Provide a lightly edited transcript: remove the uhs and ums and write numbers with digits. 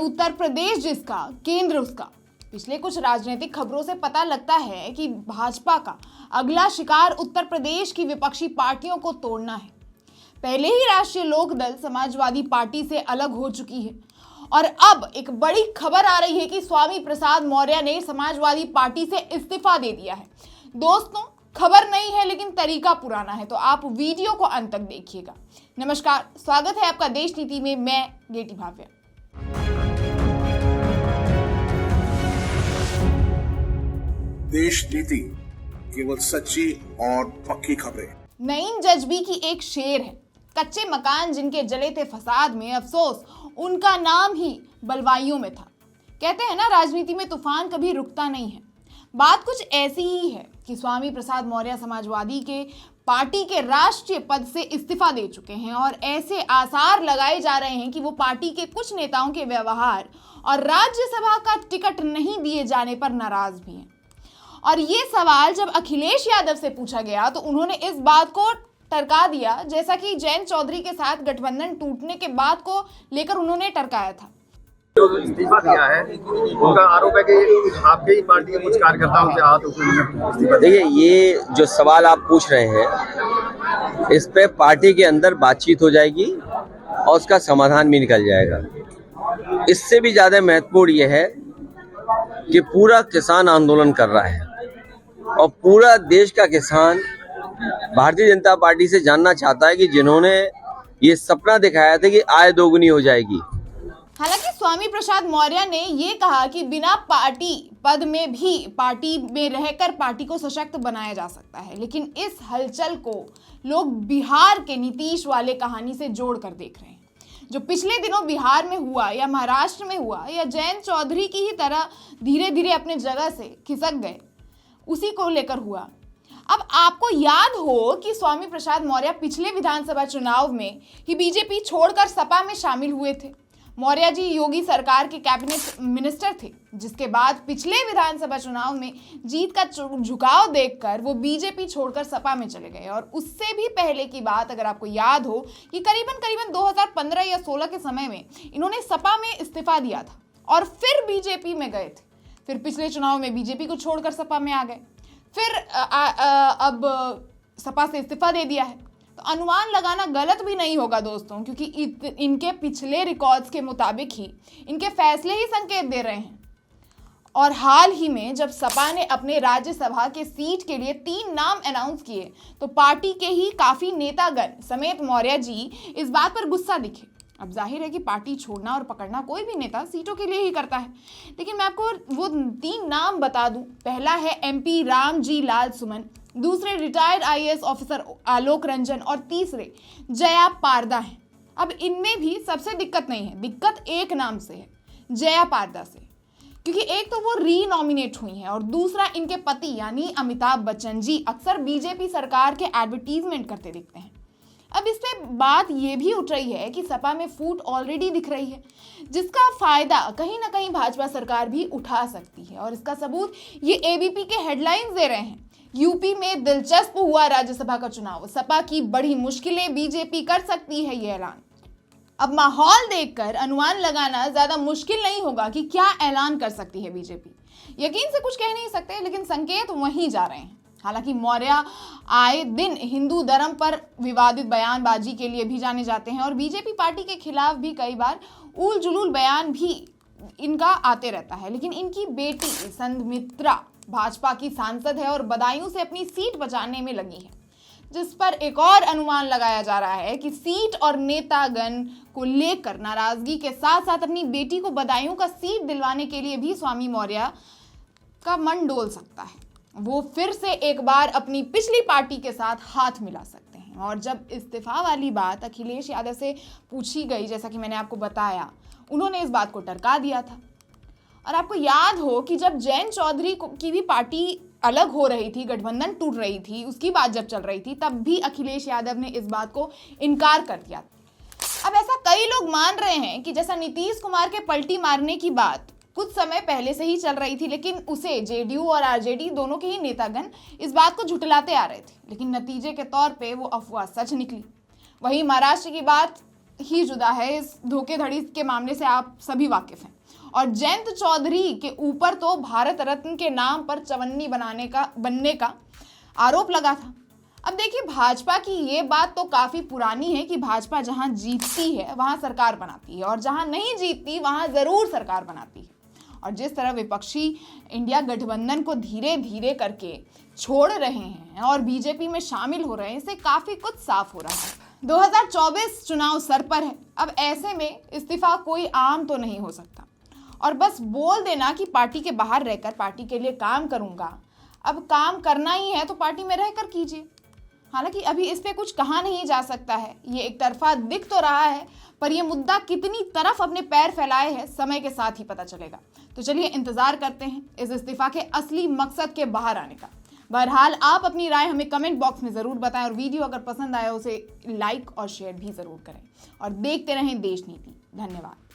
उत्तर प्रदेश जिसका, केंद्र उसका। पिछले कुछ राजनीतिक खबरों से पता लगता है कि भाजपा का अगला शिकार उत्तर प्रदेश की विपक्षी पार्टियों को तोड़ना है। पहले ही राष्ट्रीय लोकदल समाजवादी पार्टी से अलग हो चुकी है और अब एक बड़ी खबर आ रही है कि स्वामी प्रसाद मौर्य ने समाजवादी पार्टी से इस्तीफा दे दिया है। दोस्तों, खबर नहीं है लेकिन तरीका पुराना है, तो आप वीडियो को अंत तक देखिएगा। नमस्कार, स्वागत है आपका देश नीति में। मैं गेटी भाव्या। देश नीति, केवल सच्ची और पक्की खबरें। नईम जज्बी की एक शेर है, कच्चे मकान जिनके जले थे फसाद में, अफसोस उनका नाम ही बलवाइयों में था। कहते हैं ना, राजनीति में तूफान कभी रुकता नहीं है। बात कुछ ऐसी ही है कि स्वामी प्रसाद मौर्य समाजवादी के पार्टी के राष्ट्रीय पद से इस्तीफा दे चुके हैं और ऐसे आसार लगाए जा रहे हैं कि वो पार्टी के कुछ नेताओं के व्यवहार और राज्यसभा का टिकट नहीं दिए जाने पर नाराज भी हैं। और ये सवाल जब अखिलेश यादव से पूछा गया तो उन्होंने इस बात को टरका दिया, जैसा कि जयंत चौधरी के साथ गठबंधन टूटने के बाद को लेकर उन्होंने टरकाया था। जो इस्तीफा दिया है, उनका आरोप है कि आपके ही पार्टी के कुछ कार्यकर्ताओं से हाथ उठा। देखिए, ये जो सवाल आप पूछ रहे हैं, इस पे पार्टी के अंदर बातचीत हो जाएगी और उसका समाधान भी निकल जाएगा। इससे भी ज़्यादा महत्वपूर्ण ये है कि पूरा किसान आंदोलन कर रहा है और पूरा देश का किसान भारतीय जनता पार्टी से जानना चाहता है कि जिन्होंने ये सपना दिखाया था कि आय दोगुनी हो जाएगी। हालांकि स्वामी प्रसाद मौर्य ने ये कहा कि बिना पार्टी पद में भी पार्टी में रहकर पार्टी को सशक्त बनाया जा सकता है, लेकिन इस हलचल को लोग बिहार के नीतीश वाले कहानी से जोड़कर देख रहे हैं। जो पिछले दिनों बिहार में हुआ या महाराष्ट्र में हुआ या जयंत चौधरी की ही तरह धीरे धीरे अपने जगह से खिसक गए, उसी को लेकर हुआ। अब आपको याद हो कि स्वामी प्रसाद मौर्य पिछले विधानसभा चुनाव में ही बीजेपी छोड़कर सपा में शामिल हुए थे। मौर्य जी योगी सरकार के कैबिनेट मिनिस्टर थे, जिसके बाद पिछले विधानसभा चुनाव में जीत का झुकाव देखकर वो बीजेपी छोड़कर सपा में चले गए। और उससे भी पहले की बात अगर आपको याद हो कि करीबन 2015 या 16 के समय में इन्होंने सपा में इस्तीफा दिया था और फिर बीजेपी में गए थे। फिर पिछले चुनाव में बीजेपी को छोड़कर सपा में आ गए, फिर अब सपा से इस्तीफा दे दिया है। तो अनुमान लगाना गलत भी नहीं होगा दोस्तों, क्योंकि इनके पिछले रिकॉर्ड्स के मुताबिक ही इनके फैसले ही संकेत दे रहे हैं। और हाल ही में जब सपा ने अपने राज्यसभा के सीट के लिए 3 नाम अनाउंस किए तो पार्टी के ही काफी नेतागण समेत मौर्य जी इस बात पर गुस्सा दिखे। अब जाहिर है कि पार्टी छोड़ना और पकड़ना कोई भी नेता सीटों के लिए ही करता है, लेकिन मैं आपको वो 3 नाम बता दूं। पहला है MP रामजी लाल सुमन, दूसरे retired IAS officer Alok Ranjan और तीसरे जया पारदा हैं। अब इनमें भी सबसे दिक्कत नहीं है, दिक्कत एक नाम से है, जया पारदा से, क्योंकि एक तो वो रीनॉमिनेट हुई हैं और दूसरा इनके पति यानी अमिताभ बच्चन जी अक्सर बीजेपी सरकार के एडवर्टीजमेंट करते दिखते हैं। अब इस पे बात ये भी उठ रही है कि सपा में फूट ऑलरेडी दिख रही है, जिसका फायदा कहीं ना कहीं भाजपा सरकार भी उठा सकती है। और इसका सबूत ये ABP के हेडलाइंस दे रहे हैं। यूपी में दिलचस्प हुआ राज्यसभा का चुनाव, सपा की बड़ी मुश्किलें, बीजेपी कर सकती है ये ऐलान। अब माहौल देखकर अनुमान लगाना ज्यादा मुश्किल नहीं होगा कि क्या ऐलान कर सकती है बीजेपी। यकीन से कुछ कह नहीं सकते, लेकिन संकेत वहीं जा रहे हैं। हालांकि मौर्य आए दिन हिंदू धर्म पर विवादित बयानबाजी के लिए भी जाने जाते हैं और बीजेपी पार्टी के खिलाफ भी कई बार उल जुलूल बयान भी इनका आते रहता है। लेकिन इनकी बेटी संघमित्रा भाजपा की सांसद है और बदायूं से अपनी सीट बचाने में लगी है, जिस पर एक और अनुमान लगाया जा रहा है कि सीट और नेतागण को लेकर नाराजगी के साथ साथ अपनी बेटी को बदायूं का सीट दिलवाने के लिए भी स्वामी मौर्य का मन डोल सकता है। वो फिर से एक बार अपनी पिछली पार्टी के साथ हाथ मिला सकते हैं। और जब इस्तीफा वाली बात अखिलेश यादव से पूछी गई, जैसा कि मैंने आपको बताया, उन्होंने इस बात को टरका दिया था। और आपको याद हो कि जब जयंत चौधरी की भी पार्टी अलग हो रही थी, गठबंधन टूट रही थी, उसकी बात जब चल रही थी, तब भी अखिलेश यादव ने इस बात को इनकार कर दिया। अब ऐसा कई लोग मान रहे हैं कि जैसा नीतीश कुमार के पलटी मारने की बात कुछ समय पहले से ही चल रही थी, लेकिन उसे JDU और RJD दोनों के ही नेतागण इस बात को झुठलाते आ रहे थे, लेकिन नतीजे के तौर पे वो अफवाह सच निकली। वहीं महाराष्ट्र की बात ही जुदा है, इस धोखेधड़ी के मामले से आप सभी वाकिफ हैं। और जयंत चौधरी के ऊपर तो भारत रत्न के नाम पर चवन्नी बनने का आरोप लगा था। अब देखिए, भाजपा की ये बात तो काफी पुरानी है कि भाजपा जहां जीतती है वहां सरकार बनाती है और जहां नहीं जीतती वहां जरूर सरकार बनाती है। और जिस तरह विपक्षी इंडिया गठबंधन को धीरे धीरे करके छोड़ रहे हैं और बीजेपी में शामिल हो रहे हैं, इससे काफी कुछ साफ हो रहा है। 2024 चुनाव सर पर है। अब ऐसे में इस्तीफा कोई आम तो नहीं हो सकता और बस बोल देना कि पार्टी के बाहर रहकर पार्टी के लिए काम करूंगा। अब काम करना ही है तो पार्टी में रहकर कीजिए। हालांकि अभी इस पे कुछ कहा नहीं जा सकता है, ये एक तरफा दिख तो रहा है, पर यह मुद्दा कितनी तरफ अपने पैर फैलाए है समय के साथ ही पता चलेगा। तो चलिए इंतजार करते हैं इस इस्तीफा के असली मकसद के बाहर आने का। बहरहाल आप अपनी राय हमें कमेंट बॉक्स में जरूर बताएं और वीडियो अगर पसंद आया उसे लाइक और शेयर भी जरूर करें और देखते रहें देश नीति। धन्यवाद।